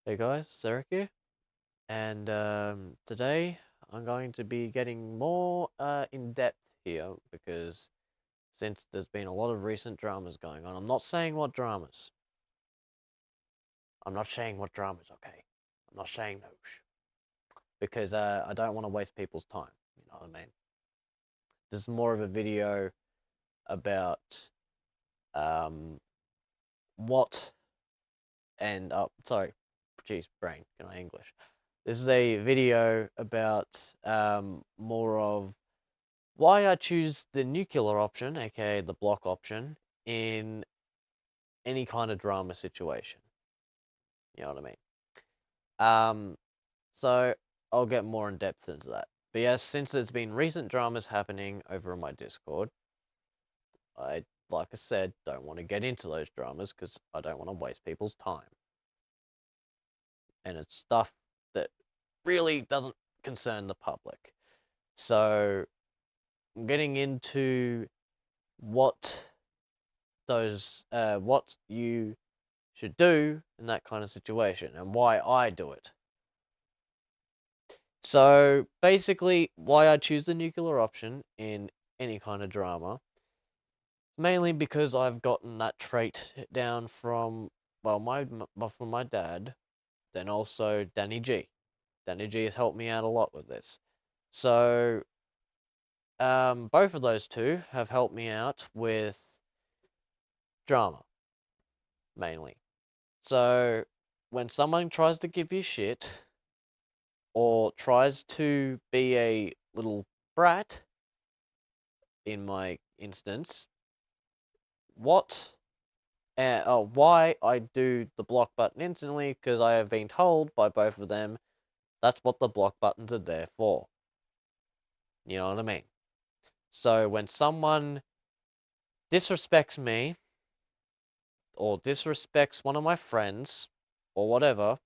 Hey guys, Zarek here, and today I'm going to be getting more in depth here because since there's been a lot of recent dramas going on, I'm not saying what dramas. I'm not saying what dramas, okay? I'm not saying those because I don't want to waste people's time. You know what I mean? This is more of a video about um what and sorry, geez, brain, can I English? This is a video about more of why I choose the nuclear option, aka the block option, in any kind of drama situation. You know what I mean? Um, so I'll get more in depth into that. But yes, since there's been recent dramas happening over on my Discord, like I said, don't want to get into those dramas because I don't want to waste people's time. And it's stuff that really doesn't concern the public. So I'm getting into what what you should do in that kind of situation and why I do it. So basically, why I choose the nuclear option in any kind of drama, mainly because I've gotten that trait down from from my dad, then also Danny G. Danny G has helped me out a lot with this. So both of those two have helped me out with drama mainly. So when someone tries to give you shit or tries to be a little brat, in my instance, what why I do the block button instantly, because I have been told by both of them that's what the block buttons are there for. You know what I mean? So when someone disrespects me or disrespects one of my friends or whatever,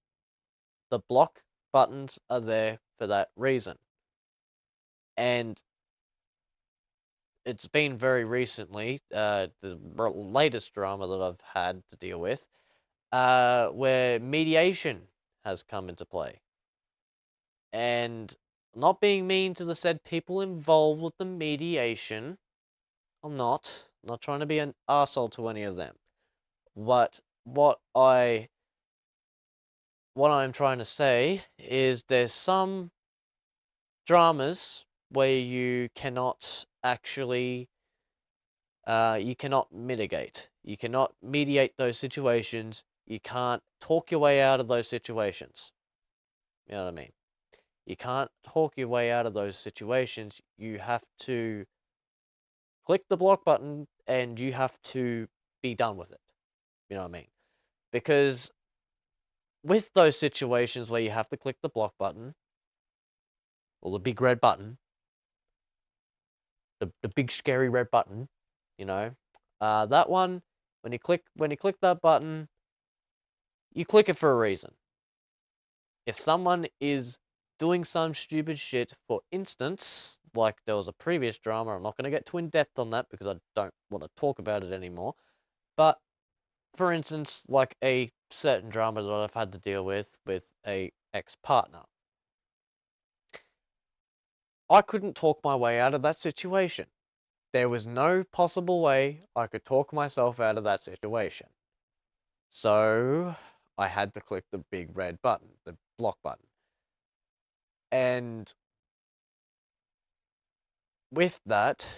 the block buttons are there for that reason. And it's been very recently, the latest drama that I've had to deal with, where mediation has come into play. And not being mean to the said people involved with the mediation, I'm not trying to be an arsehole to any of them. But what I'm trying to say is there's some dramas where you cannot actually you cannot mitigate. You cannot mediate those situations. You can't talk your way out of those situations. You know what I mean? You can't talk your way out of those situations. You have to click the block button and you have to be done with it. You know what I mean? Because with those situations where you have to click the block button or the big red button, the big scary red button, you know, that one when you click that button, you click it for a reason. If someone is doing some stupid shit, for instance, like there was a previous drama, I'm not going to get too in depth on that because I don't want to talk about it anymore. But for instance, like a certain drama that I've had to deal with a ex partner, I couldn't talk my way out of that situation. There was no possible way I could talk myself out of that situation. So I had to click the big red button, the block button. And with that,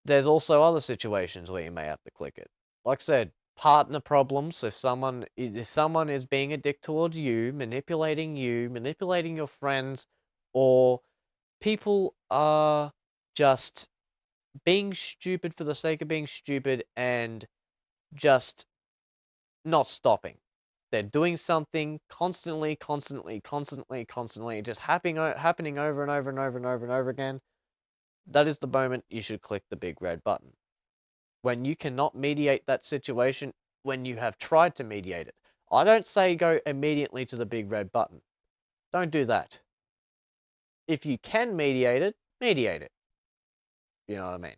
there's also other situations where you may have to click it. Like I said, partner problems. If someone is being a dick towards you, manipulating your friends, or people are just being stupid for the sake of being stupid and just not stopping. They're doing something constantly, just happening over and over and over and over and over again. That is the moment you should click the big red button. When you cannot mediate that situation, when you have tried to mediate it. I don't say go immediately to the big red button. Don't do that. If you can mediate it, mediate it. You know what I mean?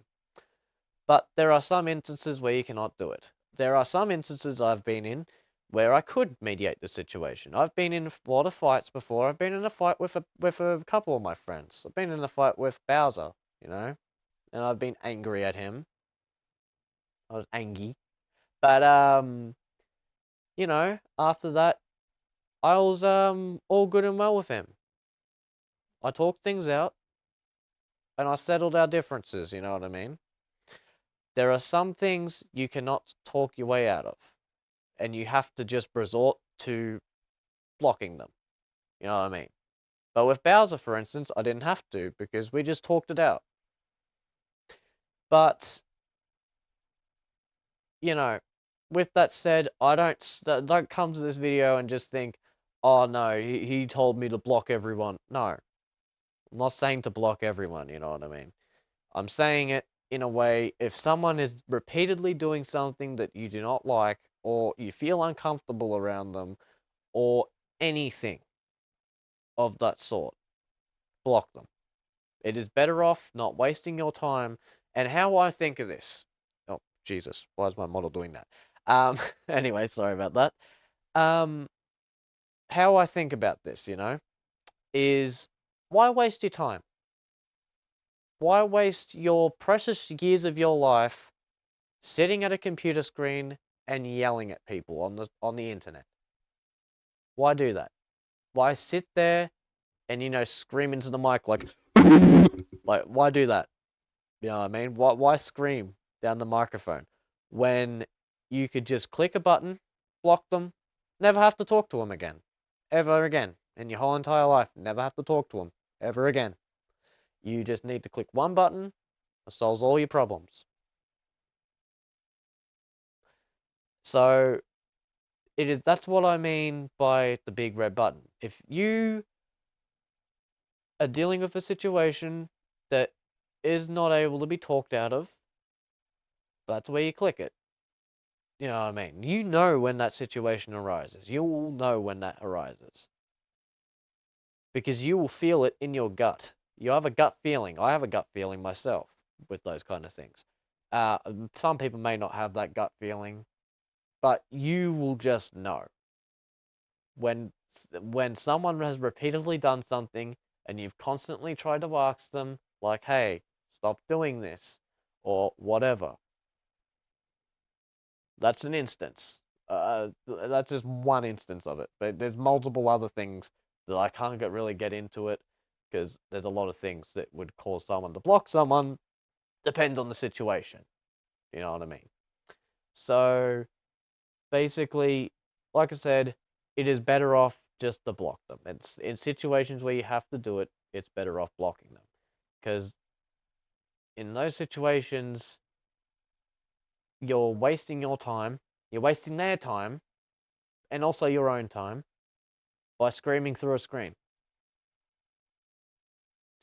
But there are some instances where you cannot do it. There are some instances I've been in where I could mediate the situation. I've been in a lot of fights before. I've been in a fight with a couple of my friends. I've been in a fight with Bowser, you know, and I've been angry at him. I was angry. But you know, after that I was all good and well with him. I talked things out and I settled our differences, you know what I mean? There are some things you cannot talk your way out of, and you have to just resort to blocking them. You know what I mean? But with Bowser, for instance, I didn't have to because we just talked it out. But, you know, with that said, I don't come to this video and just think, oh no, he told me to block everyone. No, I'm not saying to block everyone, you know what I mean? I'm saying it in a way, if someone is repeatedly doing something that you do not like, or you feel uncomfortable around them, or anything of that sort, block them. It is better off not wasting your time. And how I think of this, oh, Jesus, why is my model doing that? Anyway, sorry about that. Um, how I think about this, you know, is why waste your time? Why waste your precious years of your life sitting at a computer screen and yelling at people on the internet? Why do that? Why sit there and scream into the mic like like why do that? You know what I mean? Why scream down the microphone when you could just click a button, block them, never have to talk to them again, ever again in your whole entire life, never have to talk to them ever again. You just need to click one button, it solves all your problems. So that's what I mean by the big red button. If you are dealing with a situation that is not able to be talked out of, that's where you click it. You know what I mean? You know when that situation arises. You will know when that arises. Because you will feel it in your gut. You have a gut feeling. I have a gut feeling myself with those kind of things. Some people may not have that gut feeling, but you will just know. When someone has repeatedly done something and you've constantly tried to ask them, like, hey, stop doing this, or whatever. That's an instance. That's just one instance of it. But there's multiple other things that I can't really get into it because there's a lot of things that would cause someone to block someone. Depends on the situation. You know what I mean? So basically, like I said, it is better off just to block them. It's in situations where you have to do it, it's better off blocking them. Because in those situations, you're wasting your time, you're wasting their time, and also your own time by screaming through a screen.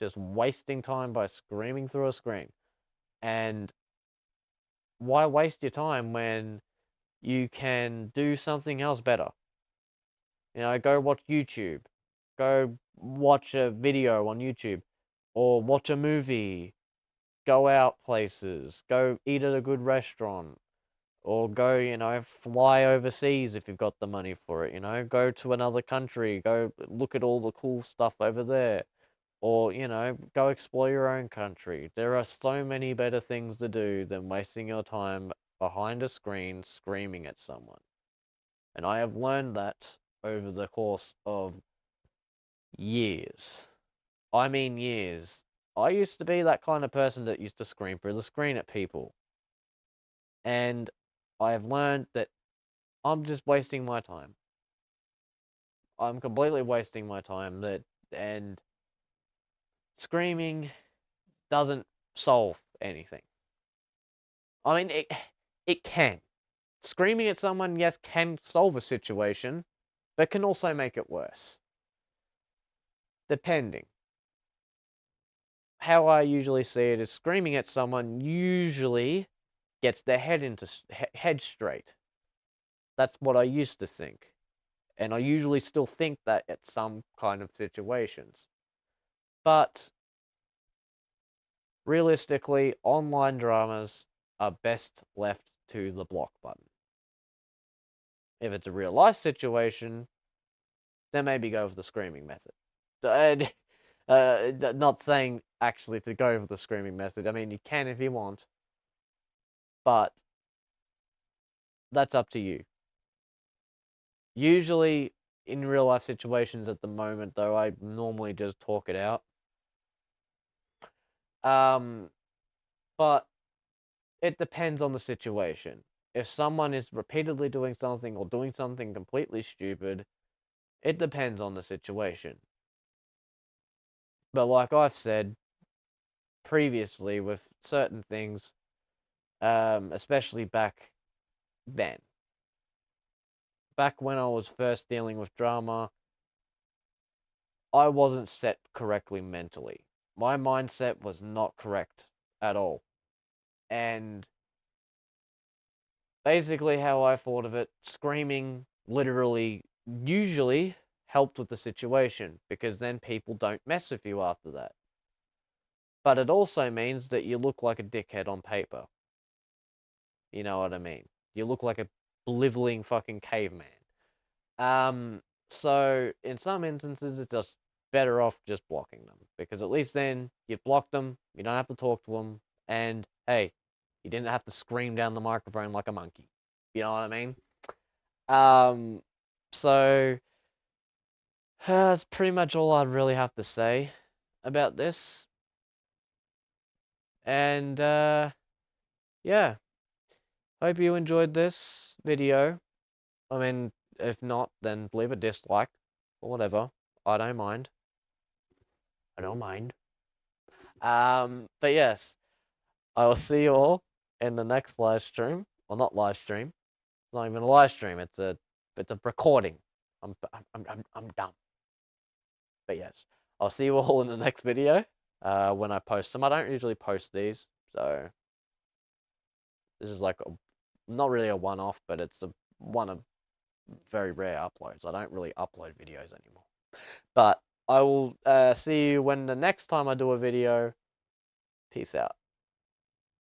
Just wasting time by screaming through a screen. And why waste your time when you can do something else better? You know, go watch YouTube. Go watch a video on YouTube. Or watch a movie. Go out places. Go eat at a good restaurant. Or go, fly overseas if you've got the money for it, Go to another country. Go look at all the cool stuff over there. Or, go explore your own country. There are so many better things to do than wasting your time behind a screen screaming at someone. And I have learned that over the course of years. I mean years. I used to be that kind of person that used to scream through the screen at people. And I have learned that I'm just wasting my time. I'm completely wasting my time and screaming doesn't solve anything. I mean, it can. Screaming at someone, yes, can solve a situation, but can also make it worse. Depending. How I usually see it is screaming at someone usually gets their head straight. That's what I used to think. And I usually still think that at some kind of situations. But realistically, online dramas are best left to the block button. If it's a real life situation, then maybe go with the screaming method. Not saying actually to go with the screaming method. I mean, you can if you want, but that's up to you. Usually, in real life situations at the moment, though, I normally just talk it out. But it depends on the situation. If someone is repeatedly doing something or doing something completely stupid, it depends on the situation. But like I've said previously with certain things, especially back then, back when I was first dealing with drama, I wasn't set correctly mentally. My mindset was not correct at all. And basically, how I thought of it, screaming literally usually helped with the situation because then people don't mess with you after that. But it also means that you look like a dickhead on paper. You know what I mean? You look like a bliveling fucking caveman. So in some instances, it's just better off just blocking them because at least then you've blocked them. You don't have to talk to them, and hey, you didn't have to scream down the microphone like a monkey. You know what I mean? Um, so that's pretty much all I'd really have to say about this. And yeah, hope you enjoyed this video. I mean, if not, then leave a dislike or whatever. I don't mind. I don't mind. But yes, I will see you all in the next live stream. Well, not live stream. It's not even a live stream. It's a recording. I'm dumb. But yes, I'll see you all in the next video. When I post them, I don't usually post these, so this is like not really a one-off, but it's one of very rare uploads. I don't really upload videos anymore. But I will see you when the next time I do a video. Peace out.